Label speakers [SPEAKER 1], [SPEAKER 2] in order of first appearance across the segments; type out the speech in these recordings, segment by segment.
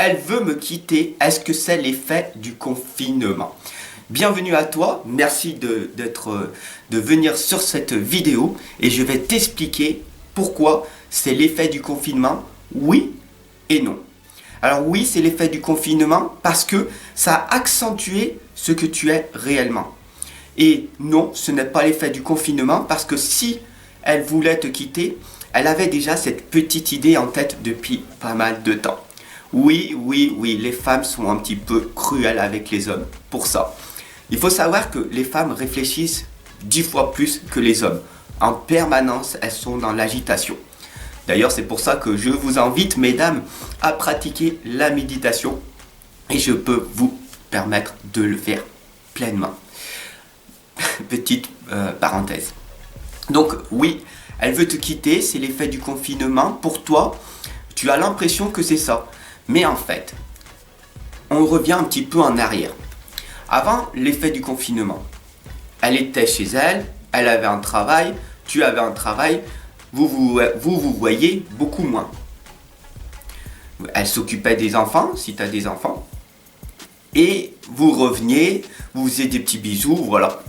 [SPEAKER 1] elle veut me quitter. Est-ce que c'est l'effet du confinement? Bienvenue à toi, merci de venir sur cette vidéo et je vais t'expliquer pourquoi c'est l'effet du confinement, oui et non. Alors oui, c'est l'effet du confinement parce que ça a accentué ce que tu es réellement. Et non, ce n'est pas l'effet du confinement parce que si elle voulait te quitter, elle avait déjà cette petite idée en tête depuis pas mal de temps. Oui, les femmes sont un petit peu cruelles avec les hommes pour ça. Il faut savoir que les femmes réfléchissent 10 fois plus que les hommes. En permanence, elles sont dans l'agitation. D'ailleurs, c'est pour ça que je vous invite, mesdames, à pratiquer la méditation. Et je peux vous permettre de le faire pleinement. Petite parenthèse. Donc oui, elle veut te quitter, c'est l'effet du confinement. Pour toi, tu as l'impression que c'est ça. Mais en fait, on revient un petit peu en arrière. Avant l'effet du confinement, elle était chez elle, elle avait un travail, tu avais un travail, vous voyez beaucoup moins. Elle s'occupait des enfants, si tu as des enfants, et vous reveniez, vous faisiez des petits bisous, voilà.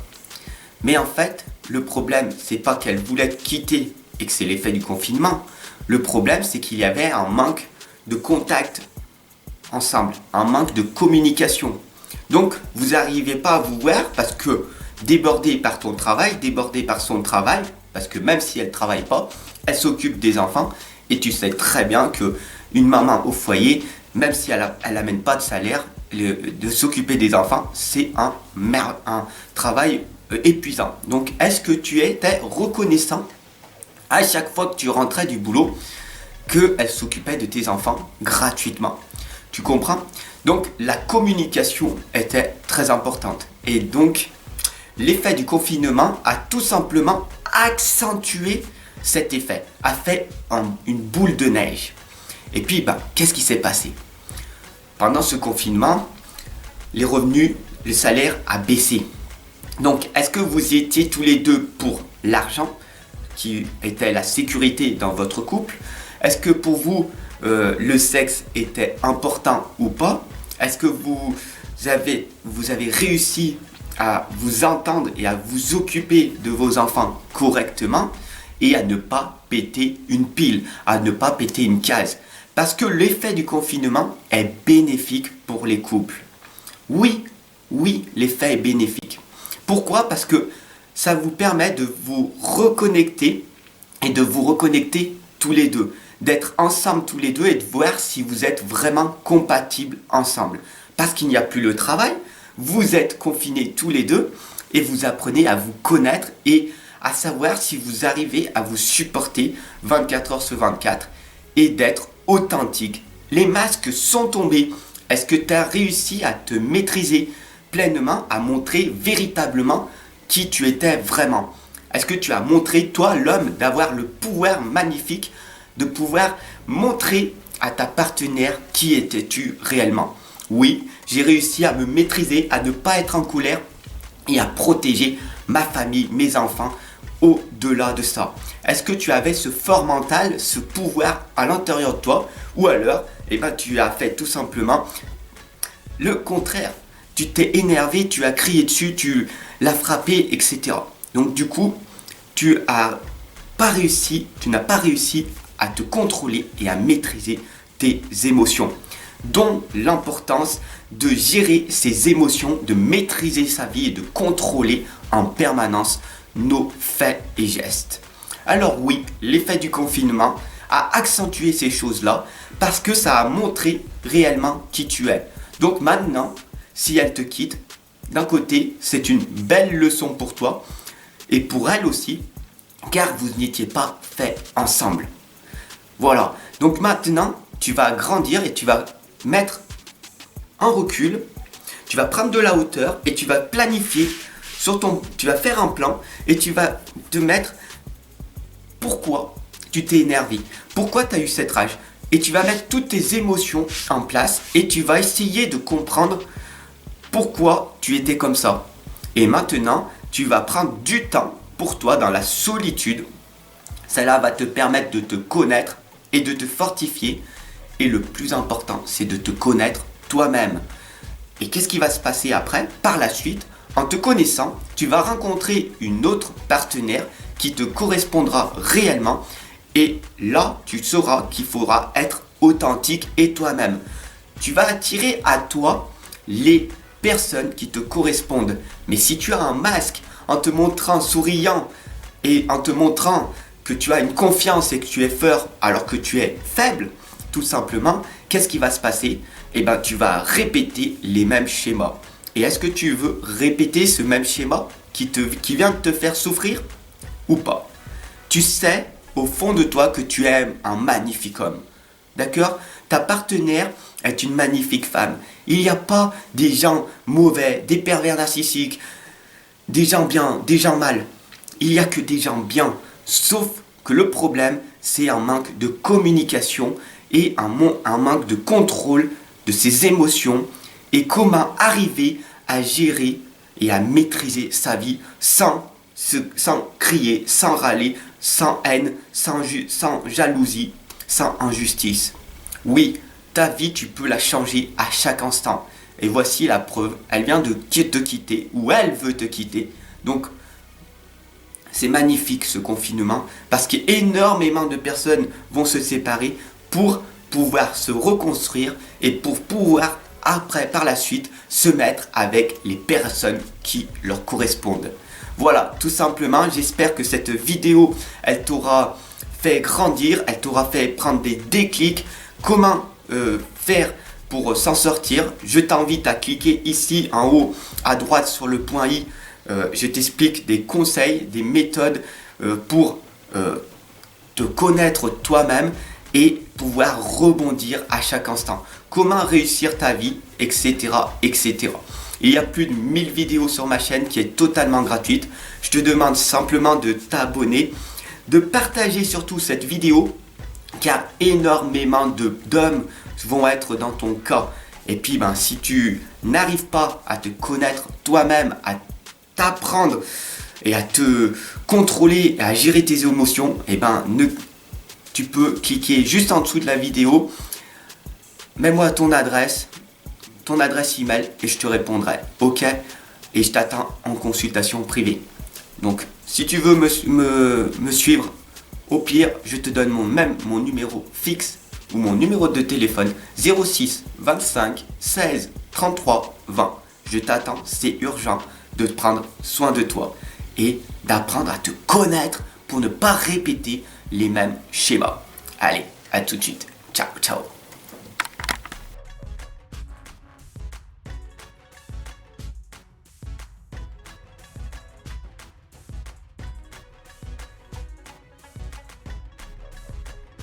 [SPEAKER 1] Mais en fait, le problème, c'est pas qu'elle voulait te quitter et que c'est l'effet du confinement. Le problème, c'est qu'il y avait un manque de contact ensemble, un manque de communication. Donc, vous n'arrivez pas à vous voir parce que débordée par ton travail, débordée par son travail, parce que même si elle ne travaille pas, elle s'occupe des enfants. Et tu sais très bien qu'une maman au foyer, même si elle n'amène pas de salaire, de s'occuper des enfants, c'est un travail épuisant. Donc, est-ce que tu étais reconnaissant à chaque fois que tu rentrais du boulot qu'elle s'occupait de tes enfants gratuitement? Tu comprends? Donc, la communication était très importante. Et donc, l'effet du confinement a tout simplement accentué cet effet, a fait une boule de neige. Et puis, qu'est-ce qui s'est passé? Pendant ce confinement, les revenus, le salaire a baissé. Donc, est-ce que vous étiez tous les deux pour l'argent, qui était la sécurité dans votre couple? Est-ce que pour vous, le sexe était important ou pas? Est-ce que vous avez réussi à vous entendre et à vous occuper de vos enfants correctement et à ne pas péter une pile, à ne pas péter une case? Parce que l'effet du confinement est bénéfique pour les couples. Oui, l'effet est bénéfique. Pourquoi? Parce que ça vous permet de vous reconnecter et de vous reconnecter tous les deux, d'être ensemble tous les deux et de voir si vous êtes vraiment compatibles ensemble. Parce qu'il n'y a plus le travail, vous êtes confinés tous les deux et vous apprenez à vous connaître et à savoir si vous arrivez à vous supporter 24 heures sur 24 et d'être authentique. Les masques sont tombés. Est-ce que tu as réussi à te maîtriser pleinement, à montrer véritablement qui tu étais vraiment? Est-ce que tu as montré, toi, l'homme, d'avoir le pouvoir magnifique de pouvoir montrer à ta partenaire qui étais-tu réellement? Oui, j'ai réussi à me maîtriser, à ne pas être en colère et à protéger ma famille, mes enfants au-delà de ça. Est-ce que tu avais ce fort mental, ce pouvoir à l'intérieur de toi? Ou alors, tu as fait tout simplement le contraire. Tu t'es énervé, tu as crié dessus, tu l'as frappé, etc. Donc du coup, tu n'as pas réussi à te contrôler et à maîtriser tes émotions. Dont l'importance de gérer ses émotions, de maîtriser sa vie et de contrôler en permanence nos faits et gestes. Alors oui, l'effet du confinement a accentué ces choses-là parce que ça a montré réellement qui tu es. Donc maintenant, si elle te quitte, d'un côté, c'est une belle leçon pour toi et pour elle aussi, car vous n'étiez pas fait ensemble. Voilà, donc maintenant, tu vas grandir et tu vas mettre un recul, tu vas prendre de la hauteur et tu vas planifier tu vas faire un plan et tu vas te mettre pourquoi tu t'es énervé, pourquoi tu as eu cette rage. Et tu vas mettre toutes tes émotions en place et tu vas essayer de comprendre pourquoi tu étais comme ça. Et maintenant, tu vas prendre du temps pour toi dans la solitude. Cela va te permettre de te connaître et de te fortifier Et le plus important, c'est de te connaître toi-même. Et qu'est-ce qui va se passer après? Par la suite, en te connaissant, tu vas rencontrer une autre partenaire qui te correspondra réellement. Et là, tu sauras qu'il faudra être authentique et toi-même. Tu vas attirer à toi les personnes qui te correspondent. Mais si tu as un masque en te montrant souriant et en te montrant que tu as une confiance et que tu es fort alors que tu es faible, tout simplement, qu'est-ce qui va se passer? Eh bien, tu vas répéter les mêmes schémas. Et est-ce que tu veux répéter ce même schéma qui vient de te faire souffrir ou pas? Tu sais au fond de toi que tu es un magnifique homme. D'accord? Ta partenaire est une magnifique femme. Il n'y a pas des gens mauvais, des pervers narcissiques, des gens bien, des gens mal. Il n'y a que des gens bien. Sauf que le problème, c'est un manque de communication et un manque de contrôle de ses émotions et comment arriver à gérer et à maîtriser sa vie sans crier, sans râler, sans haine, sans jalousie, sans injustice. Oui, ta vie, tu peux la changer à chaque instant. Et voici la preuve, elle vient de te quitter ou elle veut te quitter. Donc, c'est magnifique ce confinement parce qu'énormément de personnes vont se séparer pour pouvoir se reconstruire et pour pouvoir après, par la suite, se mettre avec les personnes qui leur correspondent. Voilà, tout simplement, j'espère que cette vidéo, elle t'aura fait grandir, elle t'aura fait prendre des déclics. Comment faire pour s'en sortir? Je t'invite à cliquer ici en haut à droite sur le point I. Je t'explique des conseils, des méthodes pour te connaître toi-même et pouvoir rebondir à chaque instant. Comment réussir ta vie, etc., etc. Il y a plus de 1000 vidéos sur ma chaîne qui est totalement gratuite. Je te demande simplement de t'abonner, de partager surtout cette vidéo, car énormément d'hommes vont être dans ton cas. Et puis, si tu n'arrives pas à te connaître toi-même, à t'apprendre et à te contrôler, à gérer tes émotions, tu peux cliquer juste en dessous de la vidéo. Mets-moi ton adresse email et je te répondrai. Ok? Et je t'attends en consultation privée. Donc, si tu veux me suivre, au pire, je te donne mon numéro fixe ou mon numéro de téléphone 06 25 16 33 20. Je t'attends, c'est urgent de prendre soin de toi et d'apprendre à te connaître pour ne pas répéter les mêmes schémas. Allez, à tout de suite. Ciao, ciao.